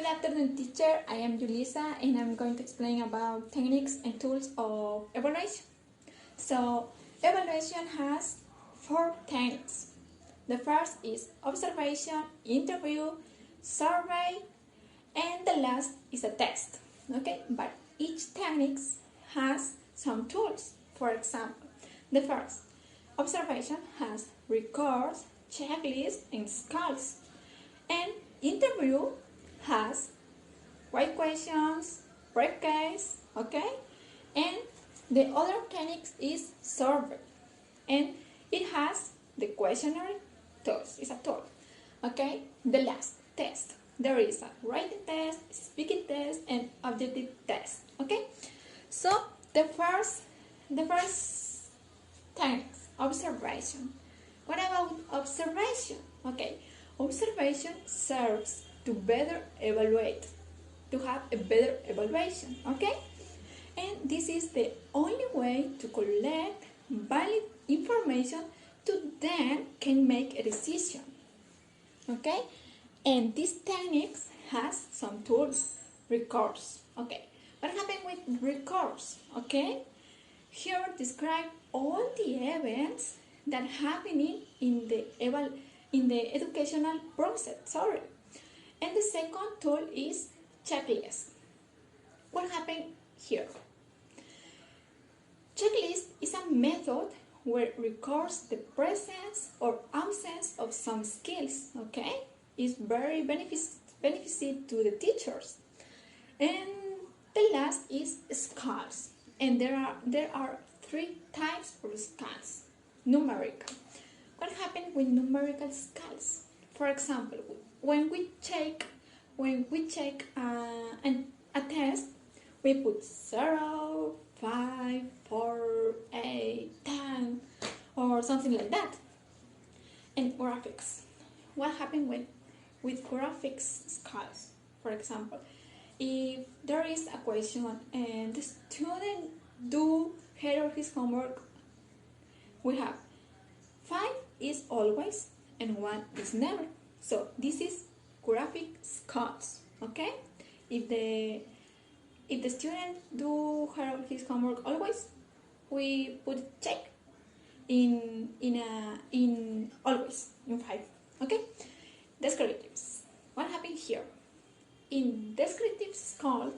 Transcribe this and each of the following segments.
Good afternoon, teacher. I am Julissa and I'm going to explain about techniques and tools of evaluation. So, evaluation has 4 techniques. The first is observation, interview, survey, and the last is a test. Okay, but each technique has some tools. For example, the first, observation has records, checklists, and scales. And interview has right questions, brief case, okay? And the other technique is survey. And it has the questionnaire tools, it's a tool, okay? The last test. There is a writing test, speaking test, and objective test, okay? So the first technique, observation. What about observation? Okay, observation serves to better evaluate, to have a better evaluation, okay? And this is the only way to collect valid information to then can make a decision, okay? And this technique has some tools, records, okay? What happened with records, okay? Here describe all the events that happening in the educational process, And the second tool is checklist. What happened here? Checklist is a method where it records the presence or absence of some skills, okay? It's very beneficial to the teachers. And the last is scales. And there are 3 types of scales. Numerical. What happened with numerical scales? For example, when we check a test, we put 0, 5, 4, 8, 10, or something like that. And graphics. What happened with graphics scales? For example, if there is a question and the student do her or his homework, we have 5 is always and 1 is never. So this is graphic scales, okay? If the student do her or his homework always, we put check in always in 5, okay? Descriptives. What happened here? In descriptive scale,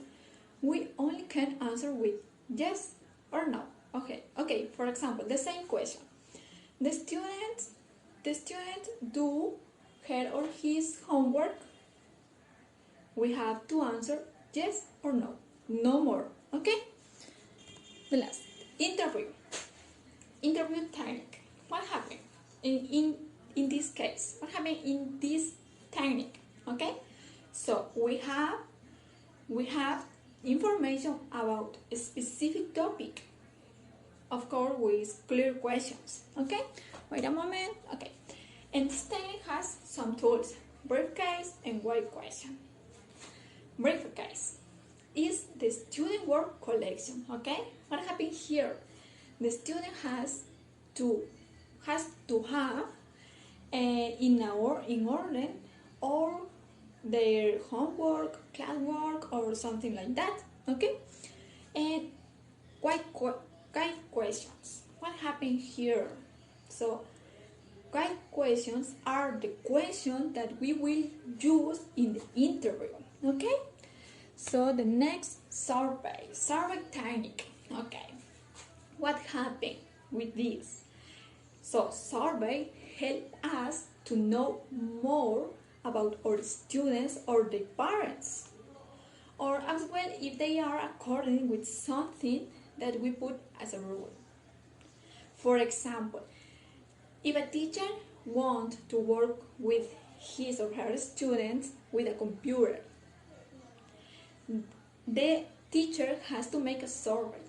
we only can answer with yes or no. Okay. For example, the same question. The student do her or his homework. We have to answer yes or no. No more. Okay? The last. Interview technique. What happened in this case? What happened in this technique? Okay? So we have information about a specific topic. Of course, with clear questions. Okay? Wait a moment. Okay. And this technique has some tools, brief case and wide question. Brief case is the student work collection, okay? What happened here? The student has to have in order or their homework, classwork, or something like that, okay? And guide questions. What happened here? So guide questions are the questions that we will use in the interview, okay? So the next survey technique, okay? What happened with this? So survey help us to know more about our students or their parents, or as well if they are according with something that we put as a rule. For example, if a teacher wants to work with his or her students with a computer, the teacher has to make a survey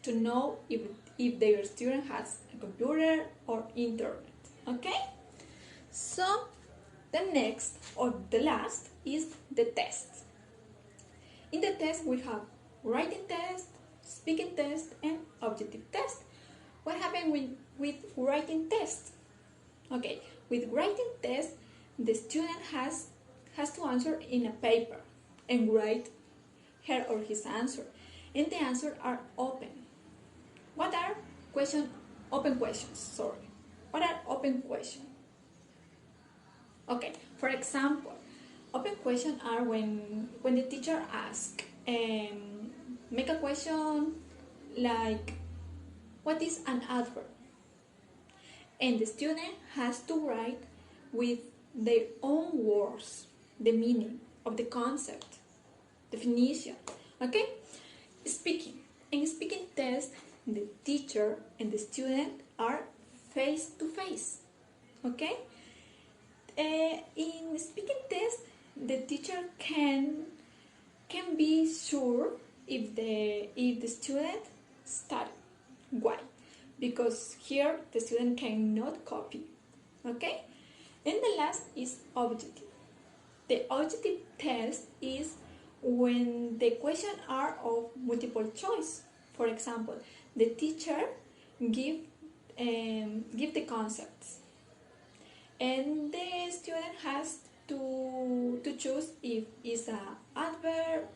to know if their student has a computer or internet, okay? So the next or the last is the test. In the test we have writing test, speaking test, and objective test. What happened with writing test? Okay, with writing test, the student has has to answer in a paper and write her or his answer. And the answers are open. What are open questions? Sorry. What are open questions? Okay, for example, open questions are when the teacher asks, make a question like, what is an adverb? And the student has to write with their own words the meaning of the concept, definition. Okay? Speaking. In speaking test, the teacher and the student are face to face. Okay? In speaking test, the teacher can be sure if the student studied. Why? Because here the student cannot copy. Okay? And the last is objective. The objective test is when the questions are of multiple choice. For example, the teacher give the concepts, and the student has to choose if it's a adverb,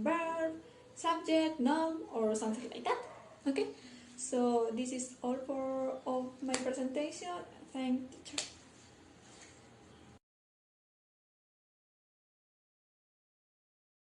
verb, subject, noun, or something like that. Okay, so this is all of my presentation. Thank you, teacher.